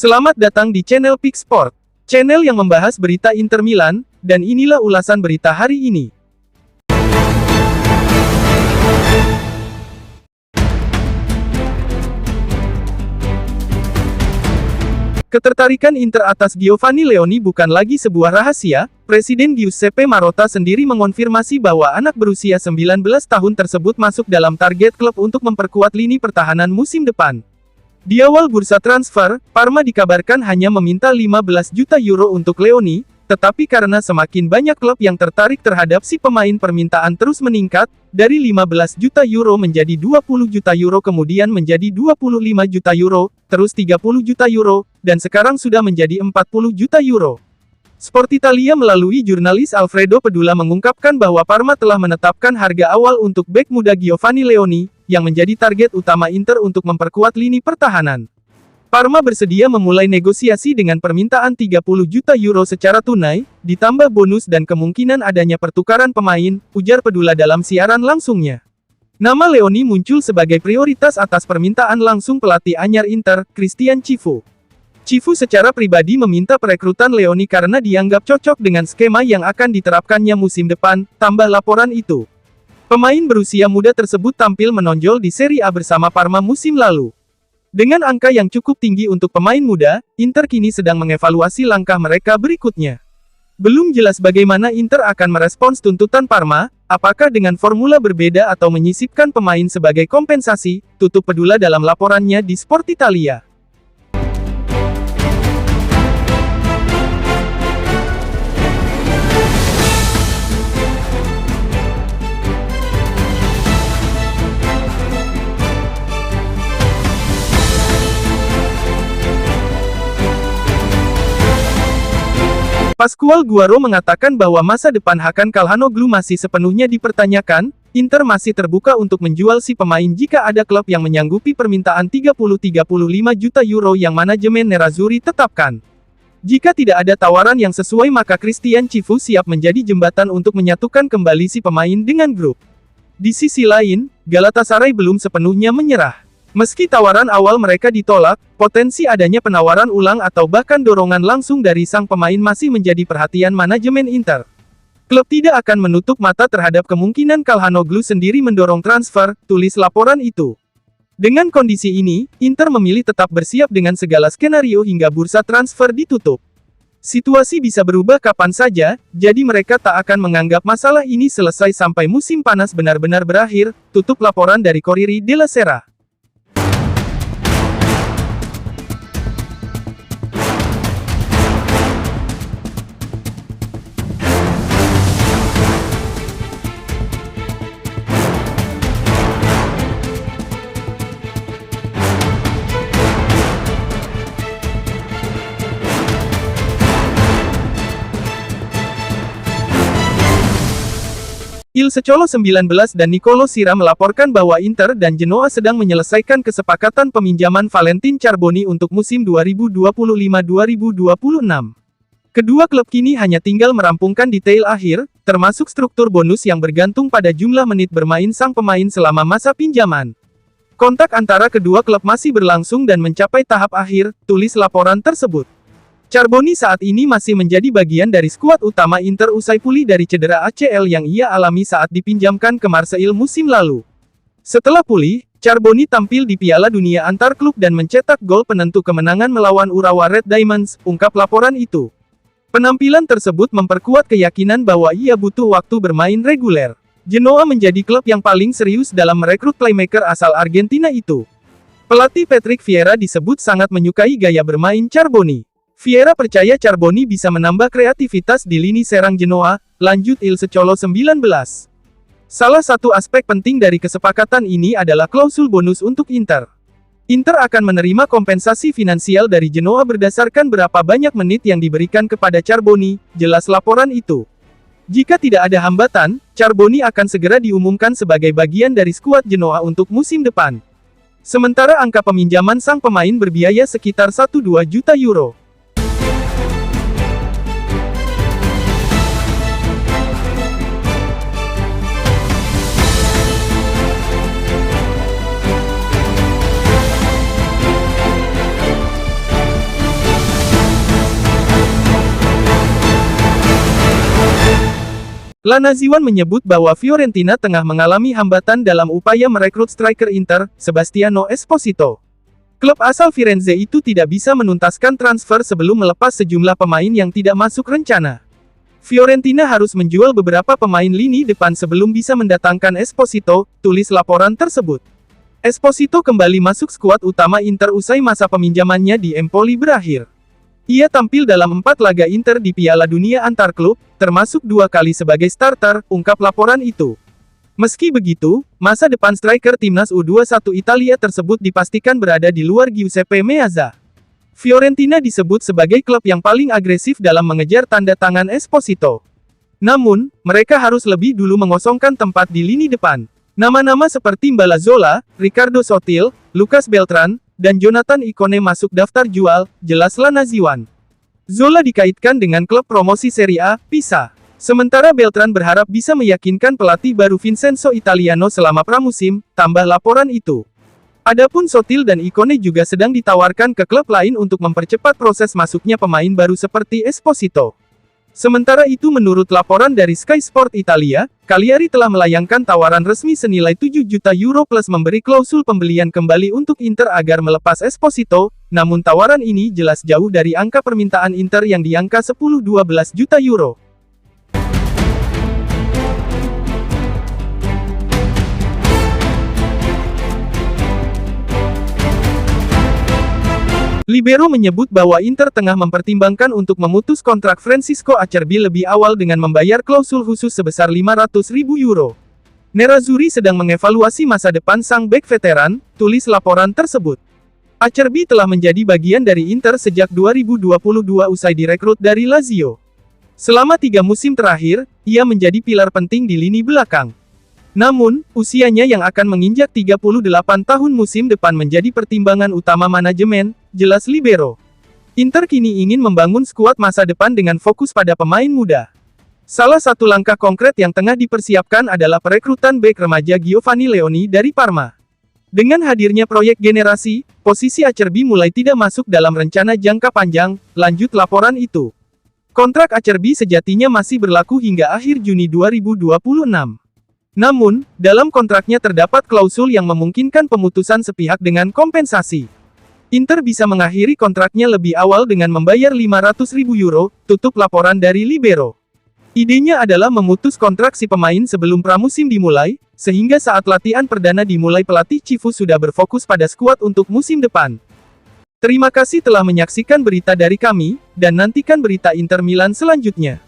Selamat datang di channel Pick Sport, channel yang membahas berita Inter Milan, dan inilah ulasan berita hari ini. Ketertarikan Inter atas Giovanni Leoni bukan lagi sebuah rahasia. Presiden Giuseppe Marotta sendiri mengonfirmasi bahwa anak berusia 19 tahun tersebut masuk dalam target klub untuk memperkuat lini pertahanan musim depan. Di awal bursa transfer, Parma dikabarkan hanya meminta 15 juta euro untuk Leoni, tetapi karena semakin banyak klub yang tertarik terhadap si pemain, permintaan terus meningkat, dari 15 juta euro menjadi 20 juta euro, kemudian menjadi 25 juta euro, terus 30 juta euro, dan sekarang sudah menjadi 40 juta euro. Sport Italia melalui jurnalis Alfredo Pedula mengungkapkan bahwa Parma telah menetapkan harga awal untuk bek muda Giovanni Leoni, yang menjadi target utama Inter untuk memperkuat lini pertahanan. Parma bersedia memulai negosiasi dengan permintaan 30 juta euro secara tunai, ditambah bonus dan kemungkinan adanya pertukaran pemain, ujar Pedula dalam siaran langsungnya. Nama Leoni muncul sebagai prioritas atas permintaan langsung pelatih anyar Inter, Christian Cifu. Cifu secara pribadi meminta perekrutan Leoni karena dianggap cocok dengan skema yang akan diterapkannya musim depan, tambah laporan itu. Pemain berusia muda tersebut tampil menonjol di Serie A bersama Parma musim lalu. Dengan angka yang cukup tinggi untuk pemain muda, Inter kini sedang mengevaluasi langkah mereka berikutnya. Belum jelas bagaimana Inter akan merespons tuntutan Parma, apakah dengan formula berbeda atau menyisipkan pemain sebagai kompensasi, tutup Pedula dalam laporannya di Sport Italia. Pascual Guaro mengatakan bahwa masa depan Hakan Calhanoglu masih sepenuhnya dipertanyakan. Inter masih terbuka untuk menjual si pemain jika ada klub yang menyanggupi permintaan 30-35 juta euro yang manajemen Nerazzurri tetapkan. Jika tidak ada tawaran yang sesuai, maka Christian Cifu siap menjadi jembatan untuk menyatukan kembali si pemain dengan grup. Di sisi lain, Galatasaray belum sepenuhnya menyerah. Meski tawaran awal mereka ditolak, potensi adanya penawaran ulang atau bahkan dorongan langsung dari sang pemain masih menjadi perhatian manajemen Inter. Klub tidak akan menutup mata terhadap kemungkinan Calhanoglu sendiri mendorong transfer, tulis laporan itu. Dengan kondisi ini, Inter memilih tetap bersiap dengan segala skenario hingga bursa transfer ditutup. Situasi bisa berubah kapan saja, jadi mereka tak akan menganggap masalah ini selesai sampai musim panas benar-benar berakhir, tutup laporan dari Corriere della Sera. Il Secolo 19 dan Nicolo Sira melaporkan bahwa Inter dan Genoa sedang menyelesaikan kesepakatan peminjaman Valentin Charboni untuk musim 2025-2026. Kedua klub kini hanya tinggal merampungkan detail akhir, termasuk struktur bonus yang bergantung pada jumlah menit bermain sang pemain selama masa pinjaman. Kontak antara kedua klub masih berlangsung dan mencapai tahap akhir, tulis laporan tersebut. Charboni saat ini masih menjadi bagian dari skuad utama Inter usai pulih dari cedera ACL yang ia alami saat dipinjamkan ke Marseille musim lalu. Setelah pulih, Charboni tampil di Piala Dunia antar klub dan mencetak gol penentu kemenangan melawan Urawa Red Diamonds, ungkap laporan itu. Penampilan tersebut memperkuat keyakinan bahwa ia butuh waktu bermain reguler. Genoa menjadi klub yang paling serius dalam merekrut playmaker asal Argentina itu. Pelatih Patrick Vieira disebut sangat menyukai gaya bermain Charboni. Vieira percaya Charboni bisa menambah kreativitas di lini serang Genoa, lanjut Il Secolo 19. Salah satu aspek penting dari kesepakatan ini adalah klausul bonus untuk Inter. Inter akan menerima kompensasi finansial dari Genoa berdasarkan berapa banyak menit yang diberikan kepada Charboni, jelas laporan itu. Jika tidak ada hambatan, Charboni akan segera diumumkan sebagai bagian dari skuad Genoa untuk musim depan. Sementara angka peminjaman sang pemain berbiaya sekitar 1-2 juta euro. Lanaziwan menyebut bahwa Fiorentina tengah mengalami hambatan dalam upaya merekrut striker Inter, Sebastiano Esposito. Klub asal Firenze itu tidak bisa menuntaskan transfer sebelum melepas sejumlah pemain yang tidak masuk rencana. Fiorentina harus menjual beberapa pemain lini depan sebelum bisa mendatangkan Esposito, tulis laporan tersebut. Esposito kembali masuk skuad utama Inter usai masa peminjamannya di Empoli berakhir. Ia tampil dalam 4 laga Inter di Piala Dunia antar klub, termasuk 2 kali sebagai starter, ungkap laporan itu. Meski begitu, masa depan striker timnas U21 Italia tersebut dipastikan berada di luar Giuseppe Meazza. Fiorentina disebut sebagai klub yang paling agresif dalam mengejar tanda tangan Esposito. Namun, mereka harus lebih dulu mengosongkan tempat di lini depan. Nama-nama seperti Mbala Zola, Ricardo Sotil, Lucas Beltran, dan Jonathan Ikone masuk daftar jual, jelas Lanaziwan. Zola dikaitkan dengan klub promosi Serie A, Pisa. Sementara Beltran berharap bisa meyakinkan pelatih baru Vincenzo Italiano selama pramusim, tambah laporan itu. Adapun Sotil dan Ikone juga sedang ditawarkan ke klub lain untuk mempercepat proses masuknya pemain baru seperti Esposito. Sementara itu menurut laporan dari Sky Sport Italia, Cagliari telah melayangkan tawaran resmi senilai 7 juta euro plus memberi klausul pembelian kembali untuk Inter agar melepas Esposito, namun tawaran ini jelas jauh dari angka permintaan Inter yang di angka 10-12 juta euro. Libero menyebut bahwa Inter tengah mempertimbangkan untuk memutus kontrak Francisco Acerbi lebih awal dengan membayar klausul khusus sebesar 500.000 euro. Nerazzurri sedang mengevaluasi masa depan sang bek veteran, tulis laporan tersebut. Acerbi telah menjadi bagian dari Inter sejak 2022 usai direkrut dari Lazio. Selama 3 musim terakhir, ia menjadi pilar penting di lini belakang. Namun, usianya yang akan menginjak 38 tahun musim depan menjadi pertimbangan utama manajemen, jelas Libero. Inter kini ingin membangun skuad masa depan dengan fokus pada pemain muda. Salah satu langkah konkret yang tengah dipersiapkan adalah perekrutan bek remaja Giovanni Leoni dari Parma. Dengan hadirnya proyek generasi, posisi Acerbi mulai tidak masuk dalam rencana jangka panjang, lanjut laporan itu. Kontrak Acerbi sejatinya masih berlaku hingga akhir Juni 2026. Namun, dalam kontraknya terdapat klausul yang memungkinkan pemutusan sepihak dengan kompensasi. Inter bisa mengakhiri kontraknya lebih awal dengan membayar 500.000 euro, tutup laporan dari Libero. Idenya adalah memutus kontrak si pemain sebelum pramusim dimulai, sehingga saat latihan perdana dimulai pelatih Cifu sudah berfokus pada skuad untuk musim depan. Terima kasih telah menyaksikan berita dari kami, dan nantikan berita Inter Milan selanjutnya.